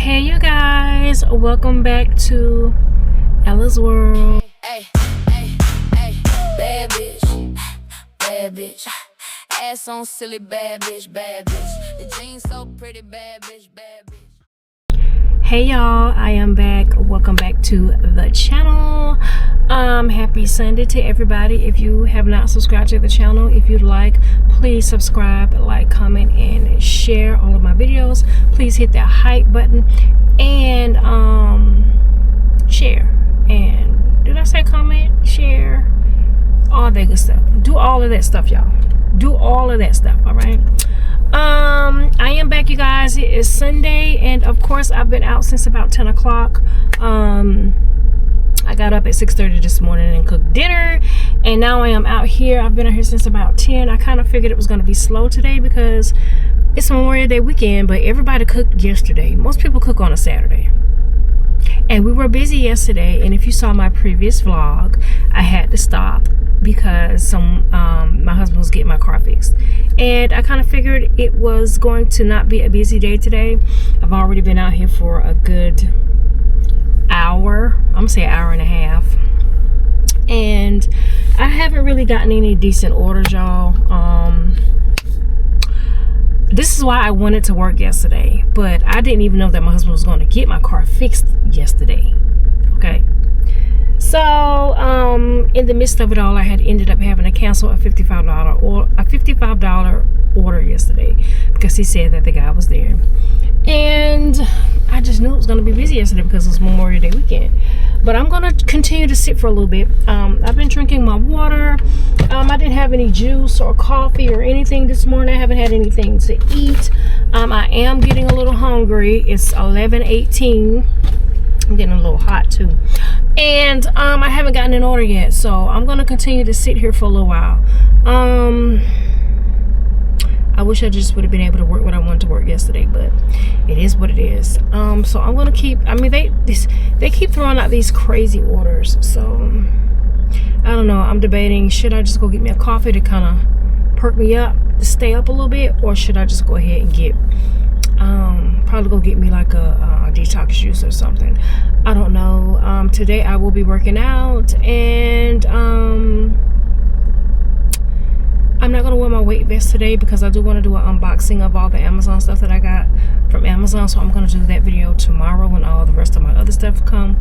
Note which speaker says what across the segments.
Speaker 1: Hey you guys, welcome back to Ella's World.
Speaker 2: Hey, bad bitch, ass on silly, bad bitch, the jeans so pretty, bad bitch.
Speaker 1: Hey y'all, I am back. Welcome back to the channel. Happy Sunday to everybody. If you have not subscribed to the channel, if you'd like, please subscribe, like, comment, and share all of my videos. Please hit that hype button and share. And did I say comment, share, all that good stuff? Do all of that stuff, y'all. Do all of that stuff. All right. I am back, you guys. It is Sunday, and of course I've been out since about 10 o'clock. I got up at 6:30 this morning and cooked dinner, and now I am out here. I've been out here since about 10. I kind of figured it was going to be slow today because it's Memorial Day weekend, but everybody cooked yesterday. Most people cook on a Saturday, and we were busy yesterday. And if you saw my previous vlog, I had to stop because my husband was getting my car fixed, and I kind of figured it was going to not be a busy day today. I've already been out here for a good hour. I'm gonna say an hour and a half, and I haven't really gotten any decent orders, y'all. This is why I wanted to work yesterday, but I didn't even know that my husband was going to get my car fixed yesterday. Okay. So, in the midst of it all, I had ended up having to cancel a $55 order yesterday because he said that the guy was there. And I just knew it was going to be busy yesterday because it was Memorial Day weekend. But I'm going to continue to sit for a little bit. I've been drinking my water. I didn't have any juice or coffee or anything this morning. I haven't had anything to eat. I am getting a little hungry. It's 11:18. I'm getting a little hot too, and I haven't gotten an order yet, so I'm gonna continue to sit here for a little while. I wish I just would have been able to work what I wanted to work yesterday, but it is what it is. So I'm gonna keep. I mean, they keep throwing out these crazy orders, so I don't know. I'm debating, should I just go get me a coffee to kind of perk me up, to stay up a little bit, or should I just go ahead and get probably go get me like a detox juice or something. I don't know. Today I will be working out, and I'm not gonna wear my weight vest today because I do want to do an unboxing of all the Amazon stuff that I got from Amazon, so I'm gonna do that video tomorrow when all the rest of my other stuff come.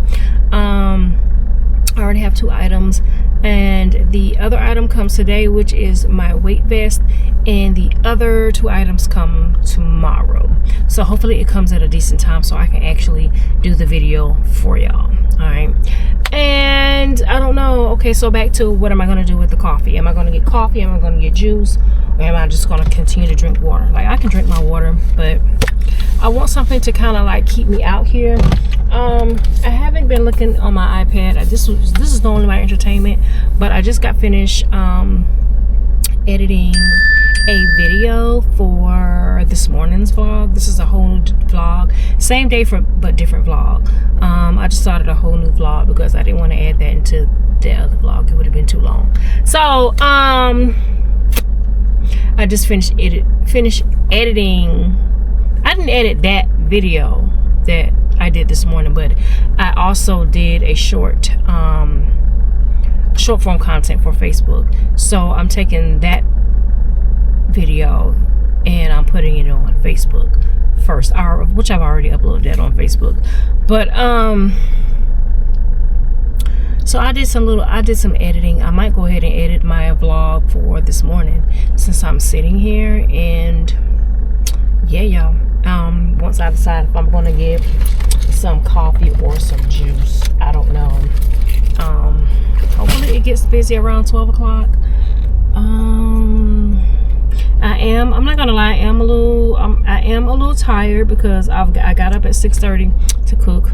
Speaker 1: I already have 2 items, and the other item comes today, which is my weight vest, and the other 2 items come tomorrow. So hopefully it comes at a decent time so I can actually do the video for y'all. All right. And I don't know. Okay, so back to what am I going to do with the coffee? Am I going to get coffee? Am I going to get juice? Or am I just going to continue to drink water? Like, I can drink my water, but I want something to kind of like keep me out here. I haven't been looking on my iPad. This is normally my entertainment, but I just got finished editing a video for this morning's vlog. This is a whole new vlog, same day but different vlog. I just started a whole new vlog because I didn't want to add that into the other vlog. It would have been too long. So I just finished editing. I didn't edit that video that I did this morning, but I also did a short form content for Facebook. So I'm taking that video and I'm putting it on Facebook first, which I've already uploaded that on Facebook. But so I did some editing. I might go ahead and edit my vlog for this morning since I'm sitting here, and yeah, y'all. Once I decide if I'm gonna get some coffee or some juice, I don't know. Hopefully it gets busy around 12 o'clock. I'm not gonna lie, I am a little tired because I got up at 6:30 to cook.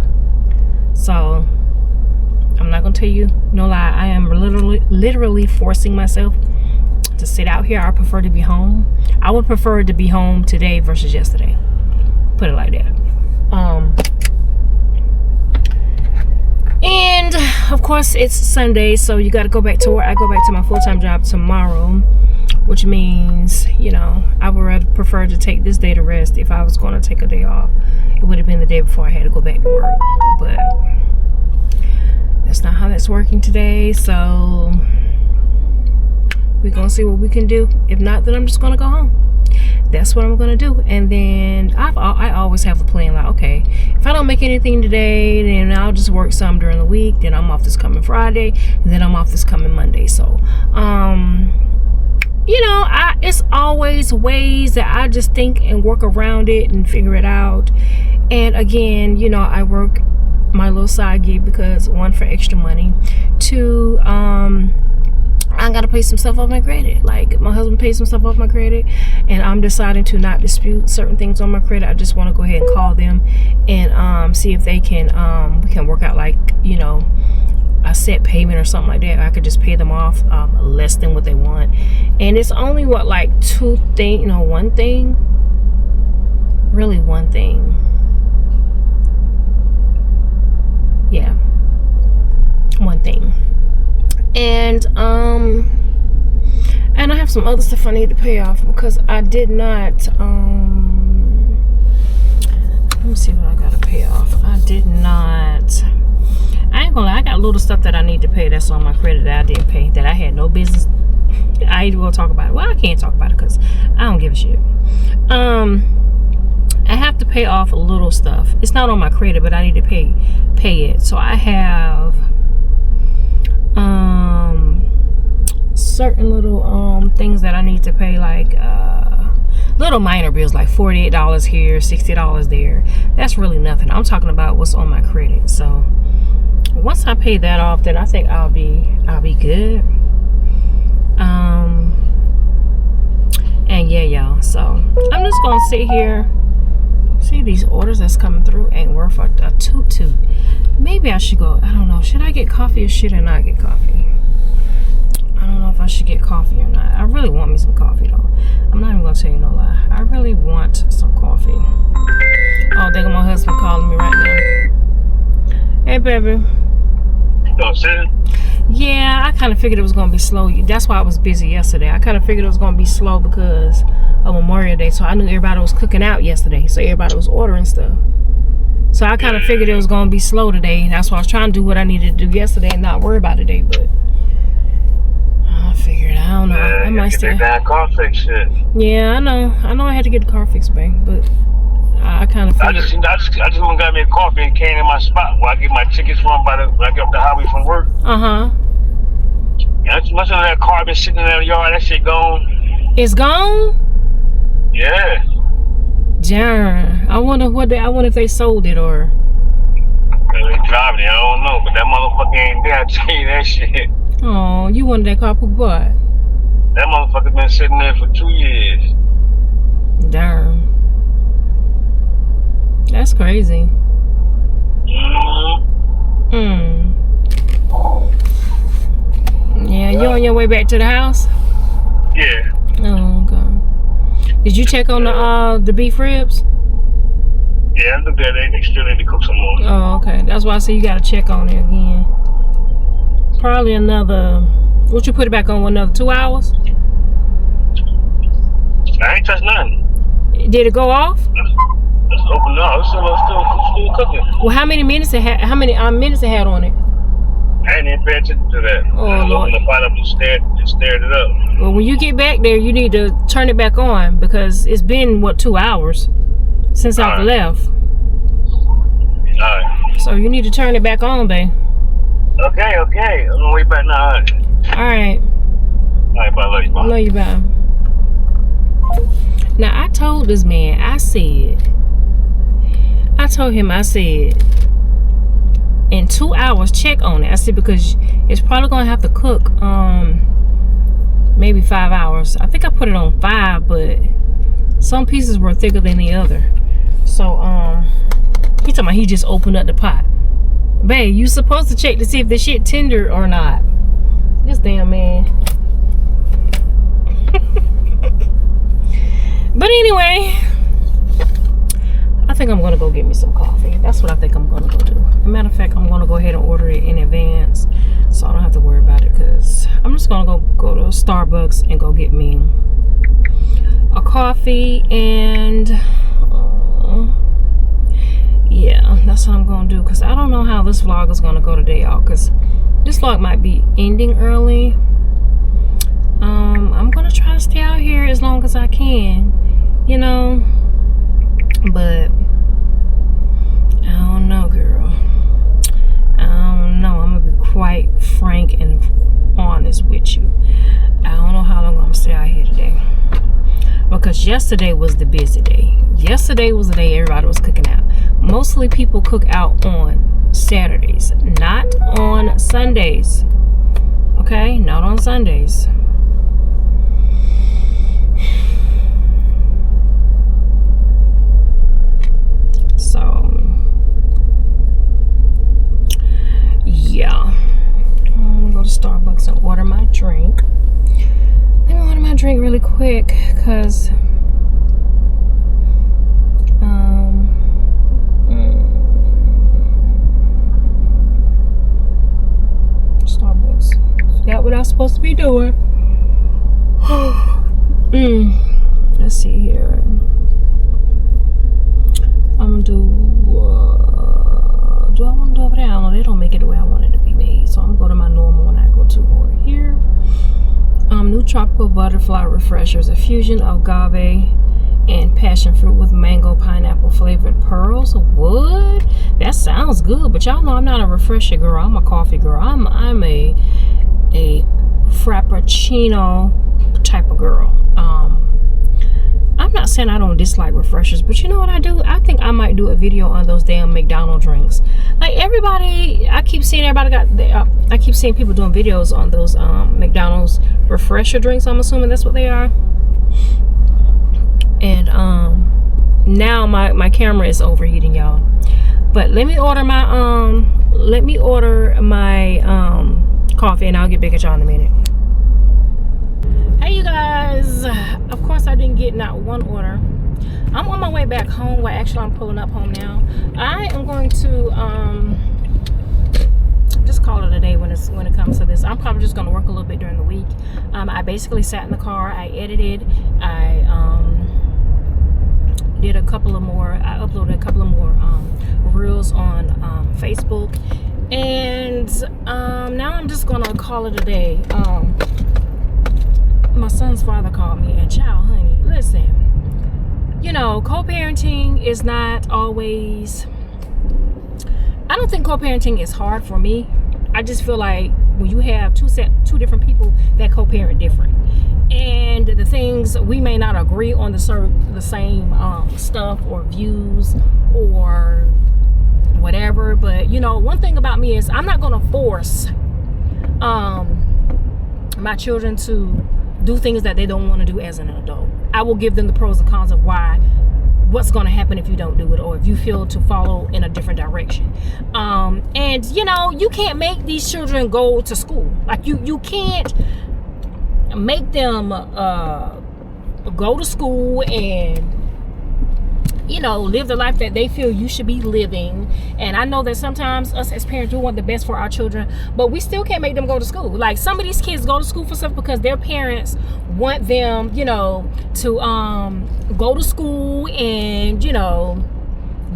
Speaker 1: So I'm not gonna tell you no lie, I am literally forcing myself to sit out here. I prefer to be home. I would prefer to be home today versus yesterday. Put it like that. And of course it's Sunday, so you got to go back to work. I go back to my full-time job tomorrow, which means, you know, I would rather prefer to take this day to rest if I was going to take a day off. it would have been the day before I had to go back to work. But that's not how that's working today. So we're gonna see what we can do. If not, then I'm just gonna go home. That's what I'm gonna do. And then I always have a plan, like, okay, if I don't make anything today, then I'll just work some during the week. Then I'm off this coming Friday, and then I'm off this coming Monday. So you know, it's always ways that I just think and work around it and figure it out. And again, you know, I work my little side gig because, one, for extra money, two, I gotta pay some stuff off my credit. Like, my husband pays some stuff off my credit, and I'm deciding to not dispute certain things on my credit. I just want to go ahead and call them and see if they can we can work out, like, you know, a set payment or something like that. I could just pay them off less than what they want. And it's only what, like one thing, really one thing. Yeah, one thing. And I have some other stuff I need to pay off because I did not let me see what I gotta pay off. I ain't gonna lie, I got little stuff that I need to pay that's on my credit that I didn't pay, that I had no business. I ain't gonna talk about it. Well, I can't talk about it because I don't give a shit. I have to pay off a little stuff. It's not on my credit, but I need to pay it. So I have certain little things that I need to pay, like little minor bills, like $48 here, $60 there. That's really nothing. I'm talking about what's on my credit. So once I pay that off, then I think I'll be good. And yeah, y'all, so I'm just gonna sit here. See, these orders that's coming through ain't worth a toot. Maybe I should go, I don't know, should I get coffee or should I not get coffee? I don't know if I should get coffee or not. I really want me some coffee though. I'm not even gonna tell you no lie. I really want some coffee. Oh, there go my husband calling me right now. Hey, baby. Yeah, I kind of figured it was going to be slow. That's why I was busy yesterday. I kind of figured it was going to be slow because of Memorial Day. So I knew everybody was cooking out yesterday. So everybody was ordering stuff. So I kind of figured it was going to be slow today. That's why I was trying to do what I needed to do yesterday and not worry about today. But I figured, I don't know. I might still.
Speaker 3: That car fix shit.
Speaker 1: Yeah, I know. I had to get the car fixed, babe. But I kind of figured.
Speaker 3: I just went and got me a coffee and came in my spot where I get my tickets from when I get up the highway from work. Yeah, much of that car been sitting in that yard. That shit gone.
Speaker 1: It's gone?
Speaker 3: Yeah.
Speaker 1: Darn. I wonder if they sold it or.
Speaker 3: They driving it. I don't know, but that motherfucker ain't there. I tell you that shit.
Speaker 1: Oh, you wanted that car put what?
Speaker 3: That motherfucker been sitting there for 2 years.
Speaker 1: Darn. That's crazy. Yeah, you on your way back to the house?
Speaker 3: Yeah.
Speaker 1: Oh, okay. Did you check on the beef ribs?
Speaker 3: Yeah, I looked at it. They still need to cook some more.
Speaker 1: Oh, okay. That's why I say you gotta check on it again. Probably another. What you put it back on? Another 2 hours?
Speaker 3: I ain't touched nothing.
Speaker 1: Did it go off?
Speaker 3: It's open up. It's still cooking.
Speaker 1: Well, how many minutes it had? How many minutes it had on it?
Speaker 3: I ain't even pay attention to that.
Speaker 1: Oh,
Speaker 3: I
Speaker 1: Lord.
Speaker 3: opened the pot up and stared it up.
Speaker 1: Well, when you get back there, you need to turn it back on because it's been, 2 hours since I've left.
Speaker 3: Alright.
Speaker 1: So you need to turn it back on, babe.
Speaker 3: Okay. I'm gonna wait back now.
Speaker 1: Alright.
Speaker 3: Alright, bye. Love you, bye.
Speaker 1: Love you, bye. Now, I told this man, I told him, in 2 hours, check on it. I said, because it's probably going to have to cook maybe 5 hours. I think I put it on 5, but some pieces were thicker than the other. So, he talking about he just opened up the pot. Babe, you supposed to check to see if the shit tender or not. This damn man. But anyway, I think I'm gonna go get me some coffee. That's what I think I'm gonna go do. As a matter of fact, I'm gonna go ahead and order it in advance so I don't have to worry about it, because I'm just gonna go to Starbucks and go get me a coffee and that's what I'm gonna do, because I don't know how this vlog is gonna go today, y'all, because this vlog might be ending early. I'm gonna try to stay out here as long as I can, you know, but I don't know, girl. I don't know. I'm gonna be quite frank and honest with you. I don't know how long I'm gonna stay out here today, because yesterday was the busy day. Yesterday was the day everybody was cooking out. Mostly people cook out on Saturdays, not on Sundays. Okay, not on Sundays. So yeah, I'm gonna go to Starbucks and order my drink. Let me order my drink really quick, because Starbucks. That's what I'm supposed to be doing. Let's see here. I'm gonna do I want to do over there? I don't know. They don't make it the way I want it to be made. So I'm gonna go to my normal one. I go to over here. New tropical butterfly refreshers, a fusion of agave and passion fruit with mango pineapple flavored pearls. What? That sounds good, but y'all know I'm not a refresher girl. I'm a coffee girl. I'm a frappuccino type of girl. I'm not saying I don't dislike refreshers, but you know what I do? I think I might do a video on those damn McDonald's drinks. Like everybody, I keep seeing I keep seeing people doing videos on those McDonald's refresher drinks. I'm assuming that's what they are. And now my camera is overheating, y'all. But let me order my coffee, and I'll get back at y'all in a minute. Hey you guys, of course I didn't get not one order. I'm on my way back home. Well, actually I'm pulling up home now. I am going to just call it a day when it comes to this. I'm probably just going to work a little bit during the week. I basically sat in the car, I edited, I did I uploaded a couple of more reels on Facebook, and now I'm just gonna call it a day. My son's father called me, and child, honey, listen, you know, co-parenting is not always, I don't think co-parenting is hard for me. I just feel like when you have two different people that co-parent different, and the things we may not agree on the same stuff or views or whatever, but you know, one thing about me is I'm not gonna force my children to do things that they don't want to do as an adult. I will give them the pros and cons of what's going to happen if you don't do it, or if you feel to follow in a different direction. And you know, you can't make these children go to school. Like you can't make them go to school and, you know, live the life that they feel you should be living. And I know that sometimes us as parents do want the best for our children, but we still can't make them go to school. Like some of these kids go to school for stuff because their parents want them, you know, to go to school and, you know,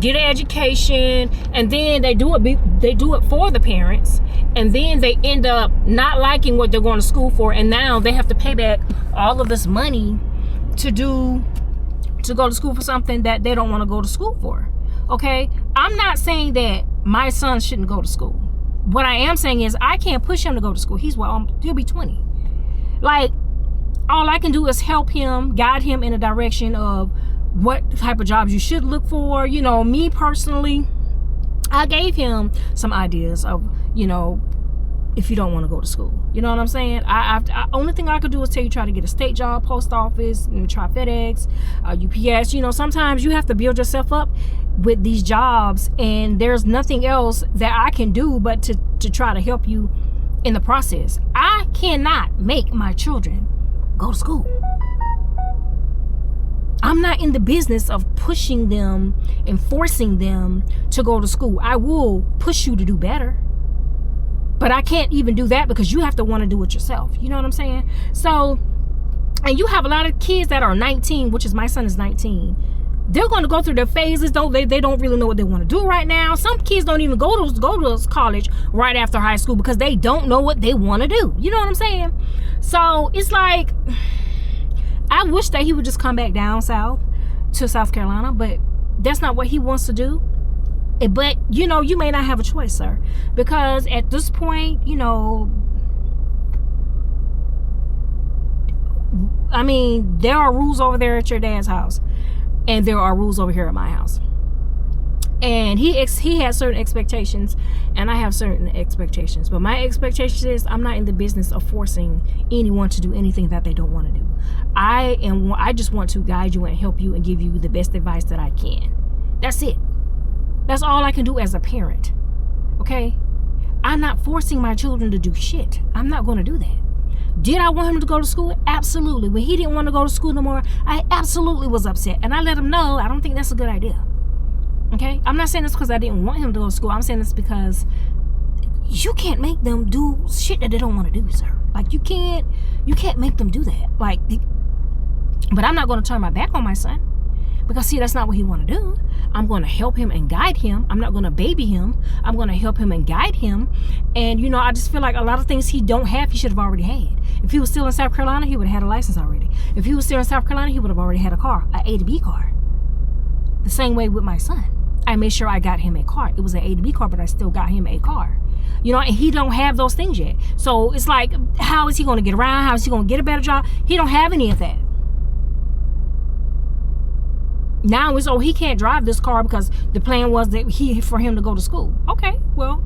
Speaker 1: get an education, and then they do it for the parents, and then they end up not liking what they're going to school for, and now they have to pay back all of this money to go to school for something that they don't want to go to school for. Okay, I'm not saying that my son shouldn't go to school. What I am saying is I can't push him to go to school. He'll be 20. Like, all I can do is help him, guide him in a direction of what type of jobs you should look for. You know, me personally, I gave him some ideas of, you know, if you don't want to go to school, you know what I'm saying? I only thing I could do is tell you, try to get a state job, post office, and try FedEx, UPS. You know, sometimes you have to build yourself up with these jobs, and there's nothing else that I can do but to try to help you in the process. I cannot make my children go to school. I'm not in the business of pushing them and forcing them to go to school. I will push you to do better, but I can't even do that because you have to want to do it yourself. You know what I'm saying? So, and you have a lot of kids that are 19, which is my son is 19, they're going to go through their phases. They don't really know what they want to do right now. Some kids don't even go to college right after high school because they don't know what they want to do. You know what I'm saying? So it's like, I wish that he would just come back down south to South Carolina, but that's not what he wants to do. But you know, you may not have a choice, sir, because at this point, you know, I mean, there are rules over there at your dad's house, and there are rules over here at my house. And he has certain expectations, and I have certain expectations. But my expectation is I'm not in the business of forcing anyone to do anything that they don't want to do. I just want to guide you and help you and give you the best advice that I can. That's it. That's all I can do as a parent. Okay? I'm not forcing my children to do shit. I'm not going to do that. Did I want him to go to school? Absolutely. When he didn't want to go to school no more, I absolutely was upset. And I let him know I don't think that's a good idea. Okay? I'm not saying this because I didn't want him to go to school. I'm saying this because you can't make them do shit that they don't want to do, sir. Like, you can't make them do that. Like, but I'm not going to turn my back on my son. Because, see, that's not what he want to do. I'm going to help him and guide him. I'm not going to baby him. I'm going to help him and guide him. And, you know, I just feel like a lot of things he don't have, he should have already had. If he was still in South Carolina, he would have had a license already. If he was still in South Carolina, he would have already had a car, an A to B car. The same way with my son. I made sure I got him a car. It was an A to B car, but I still got him a car. You know, and he don't have those things yet. So it's like, how is he going to get around? How is he going to get a better job? He don't have any of that. Now it's, oh, he can't drive this car because the plan was that for him to go to school. Okay, well,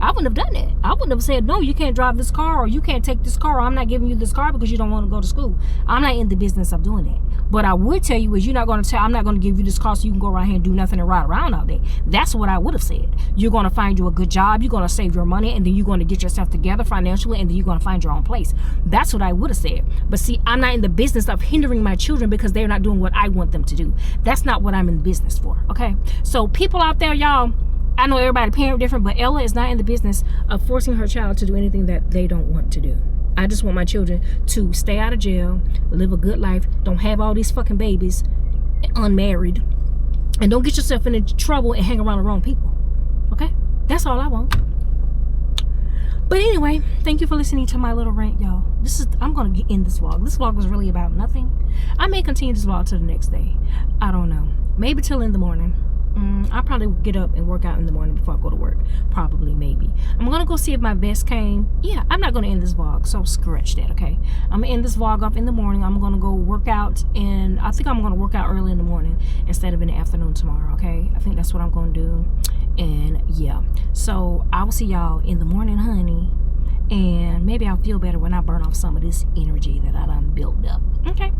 Speaker 1: I wouldn't have done that. I wouldn't have said, no, you can't drive this car, or you can't take this car, or I'm not giving you this car because you don't want to go to school. I'm not in the business of doing that. But I would tell you is I'm not going to give you this car so you can go around here and do nothing and ride around all day. That's what I would have said. You're going to find you a good job. You're going to save your money, and then you're going to get yourself together financially, and then you're going to find your own place. That's what I would have said. But see, I'm not in the business of hindering my children because they're not doing what I want them to do. That's not what I'm in business for, okay? So people out there, y'all, I know everybody parent different, but Ella is not in the business of forcing her child to do anything that they don't want to do. I just want my children to stay out of jail, live a good life, don't have all these fucking babies, unmarried, and don't get yourself into trouble and hang around the wrong people. Okay? That's all I want. But anyway, thank you for listening to my little rant, y'all. I'm gonna end this vlog. This vlog was really about nothing. I may continue this vlog till the next day. I don't know. Maybe till in the morning. I'll probably get up and work out in the morning before I go to work. Probably, maybe. I'm gonna go see if my vest came. Yeah, I'm not gonna end this vlog, so scratch that, okay? I'm gonna end this vlog off in the morning. I'm gonna go work out, and I think I'm gonna work out early in the morning instead of in the afternoon tomorrow, okay? I think that's what I'm gonna do. And yeah, so I will see y'all in the morning, honey. And maybe I'll feel better when I burn off some of this energy that I done built up. Okay?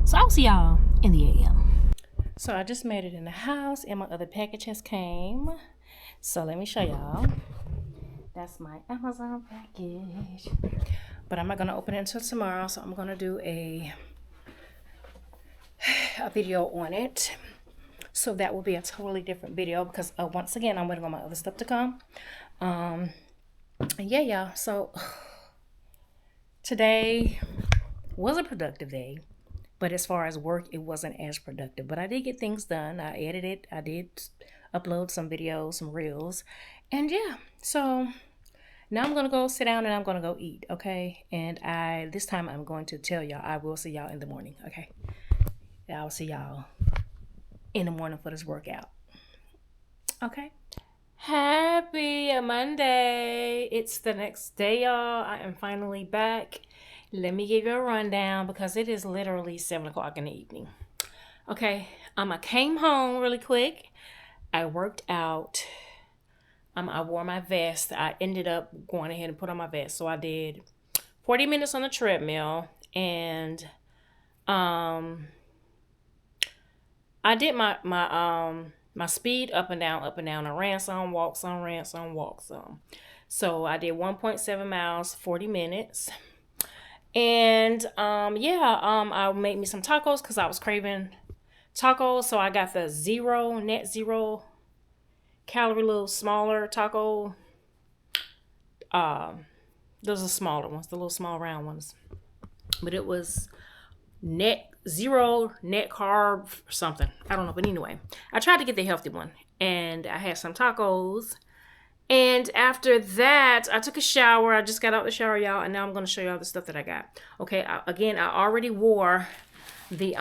Speaker 1: So I'll see y'all in the AM. So I just made it in the house, and my other package has came. So let me show y'all. That's my Amazon package. But I'm not going to open it until tomorrow, so I'm going to do a video on it. So that will be a totally different video because once again, I'm waiting on my other stuff to come. Yeah, y'all. So today was a productive day. But as far as work, it wasn't as productive. But I did get things done. I edited. I did upload some videos, some reels. And yeah, so now I'm going to go sit down and I'm going to go eat, okay? And this time I'm going to tell y'all, I will see y'all in the morning, okay? I'll see y'all in the morning for this workout, okay? Happy Monday. It's the next day, y'all. I am finally back. Let me give you a rundown because it is literally 7 o'clock in the evening. Okay, I came home really quick. I worked out. I wore my vest. I ended up going ahead and put on my vest. So I did 40 minutes on the treadmill. And I did my speed up and down. I ran some, walked some, ran some, walked some. So I did 1.7 miles, 40 minutes. And I made me some tacos because I was craving tacos. So I got the net zero calorie, little smaller taco. Those are smaller ones, the little small round ones. But it was net zero net carb or something. I don't know, but anyway, I tried to get the healthy one, and I had some tacos. And after that, I took a shower. I just got out the shower, y'all, and now I'm going to show y'all the stuff that I got. Okay, again, I already wore the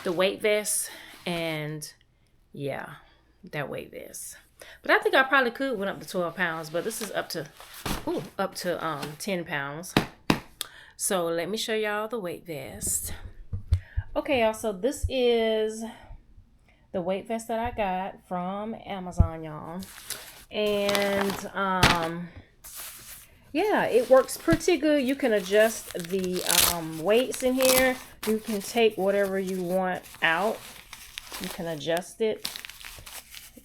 Speaker 1: weight vest, and yeah, that weight vest. But I think I probably could went up to 12 pounds, but this is up to 10 pounds. So let me show y'all the weight vest. Okay, y'all, so this is the weight vest that I got from Amazon, y'all. And yeah, it works pretty good. You can adjust the weights in here. You can take whatever you want out. You can adjust it.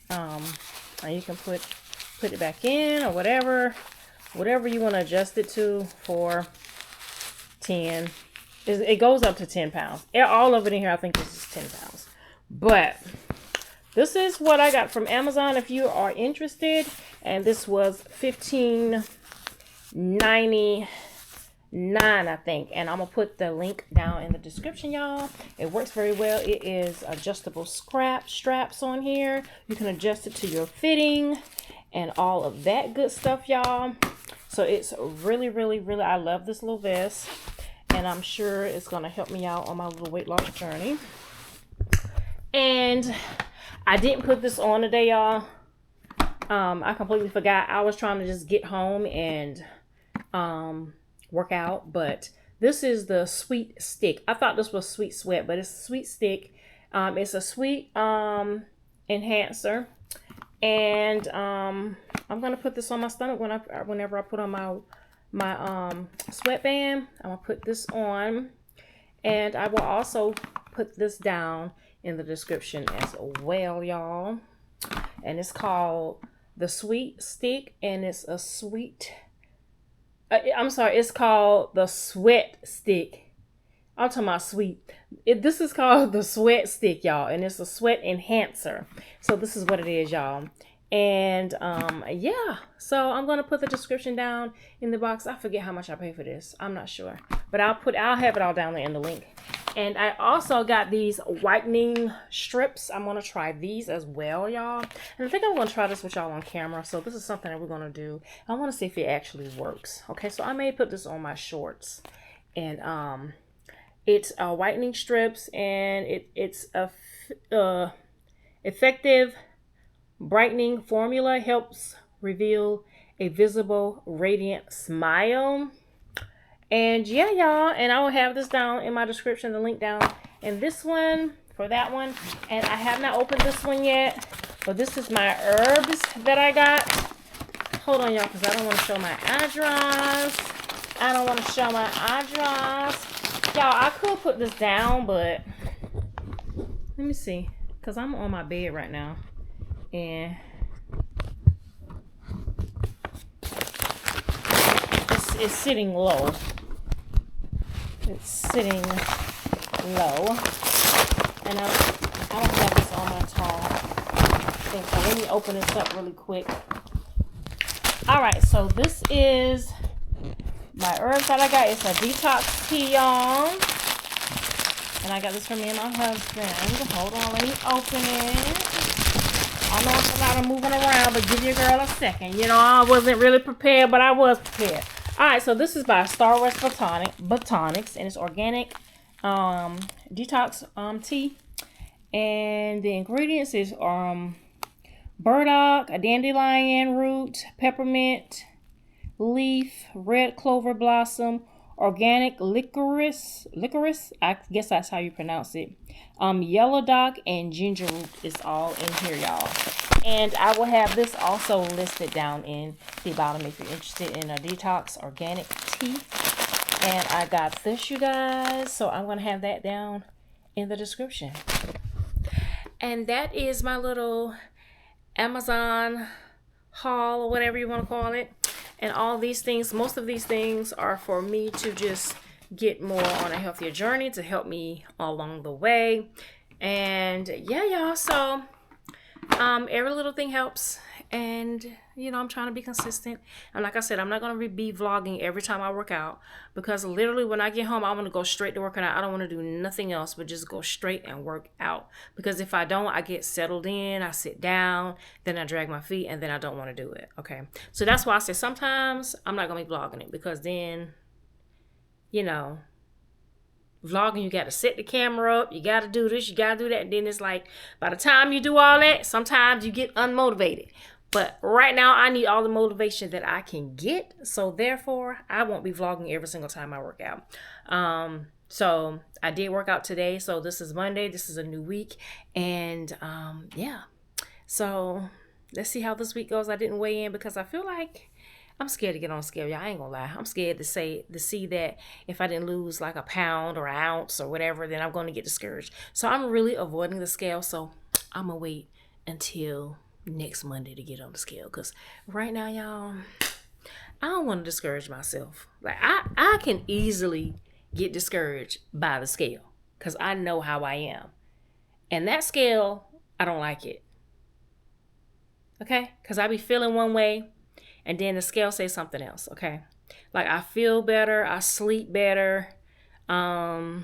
Speaker 1: And you can put it back in or whatever you want to adjust it to for 10. It goes up to 10 pounds. All of it in here, I think this is 10 pounds. But this is what I got from Amazon if you are interested. And this was $15.99, I think. And I'm going to put the link down in the description, y'all. It works very well. It is adjustable straps on here. You can adjust it to your fitting and all of that good stuff, y'all. So it's really, really, really, I love this little vest. And I'm sure it's going to help me out on my little weight loss journey. And I didn't put this on today, y'all. I completely forgot. I was trying to just get home and work out. But this is the Sweet Stick. I thought this was Sweet Sweat, but it's Sweet Stick. It's a sweet enhancer. And I'm going to put this on my stomach whenever I put on my sweatband. I'm going to put this on. And I will also put this down in the description as well, y'all. And it's called the Sweet Stick, and it's a sweet it's called the Sweat Stick. I'm talking about sweet. This is called the Sweat Stick, y'all, and it's a sweat enhancer. So this is what it is, y'all. And yeah, so I'm gonna put the description down in the box. I forget how much I pay for this. I'm not sure, but I'll have it all down there in the link. And I also got these whitening strips. I'm gonna try these as well, y'all. And I think I'm gonna try this with y'all on camera. So this is something that we're gonna do. I want to see if it actually works. Okay, so I may put this on my shorts. And it's whitening strips, and it's a effective brightening formula, helps reveal a visible radiant smile. And yeah, y'all, and I will have this down in my description, the link down in this one for that one. And I have not opened this one yet, but this is my herbs that I got. Hold on, y'all, because I don't want to show my address. Y'all, I could put this down, but let me see, because I'm on my bed right now. And it's sitting low. It's sitting low. And I don't have this on my tall thing. So let me open this up really quick. Alright, so this is my herbs that I got. It's a detox tea, y'all. And I got this from me and my husband. Hold on, let me open it. I know it's a lot of moving around, but give your girl a second. You know, I wasn't really prepared, but I was prepared. Alright, so this is by Star Wars Botanics, and it's organic detox tea. And the ingredients is burdock, a dandelion root, peppermint leaf, red clover blossom, organic licorice, I guess that's how you pronounce it, yellow dock, and ginger root is all in here, y'all. And I will have this also listed down in the bottom if you're interested in a detox organic tea. And I got this, you guys, so I'm going to have that down in the description. And that is my little Amazon haul, or whatever you want to call it. And all these things, most of these things are for me to just get more on a healthier journey, to help me along the way. And yeah, y'all, so every little thing helps. And, you know, I'm trying to be consistent. And like I said, I'm not going to be vlogging every time I work out, because literally when I get home, I want to go straight to working out. I don't want to do nothing else but just go straight and work out. Because if I don't, I get settled in, I sit down, then I drag my feet, and then I don't want to do it. Okay. So that's why I say sometimes I'm not going to be vlogging it, because then, you know, vlogging, you got to set the camera up, you got to do this, you got to do that, and then it's like by the time you do all that, sometimes you get unmotivated. But right now I need all the motivation that I can get, so therefore I won't be vlogging every single time I work out. So I did work out today, so this is Monday, this is a new week, and yeah, so let's see how this week goes. I didn't weigh in because I feel like I'm scared to get on the scale, y'all. I ain't gonna lie. I'm scared to see that if I didn't lose like a pound or an ounce or whatever, then I'm gonna get discouraged. So I'm really avoiding the scale. So I'm gonna wait until next Monday to get on the scale. Because right now, y'all, I don't want to discourage myself. Like I can easily get discouraged by the scale because I know how I am. And that scale, I don't like it. Okay? Because I be feeling one way, and then the scale says something else, okay? Like I feel better, I sleep better, all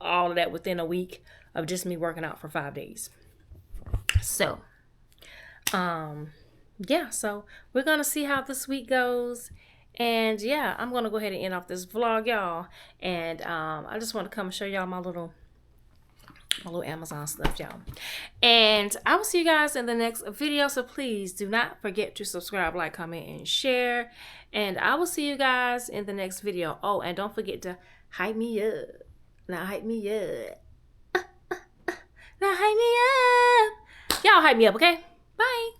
Speaker 1: of that within a week of just me working out for 5 days. So, yeah, so we're going to see how this week goes. And yeah, I'm going to go ahead and end off this vlog, y'all. And I just want to come and show y'all my little Amazon stuff, y'all. And I will see you guys in the next video. So please do not forget to subscribe, like, comment, and share. And I will see you guys in the next video. Oh, and don't forget to hype me up. Now hype me up. Now hype me up. Y'all hype me up, okay? Bye.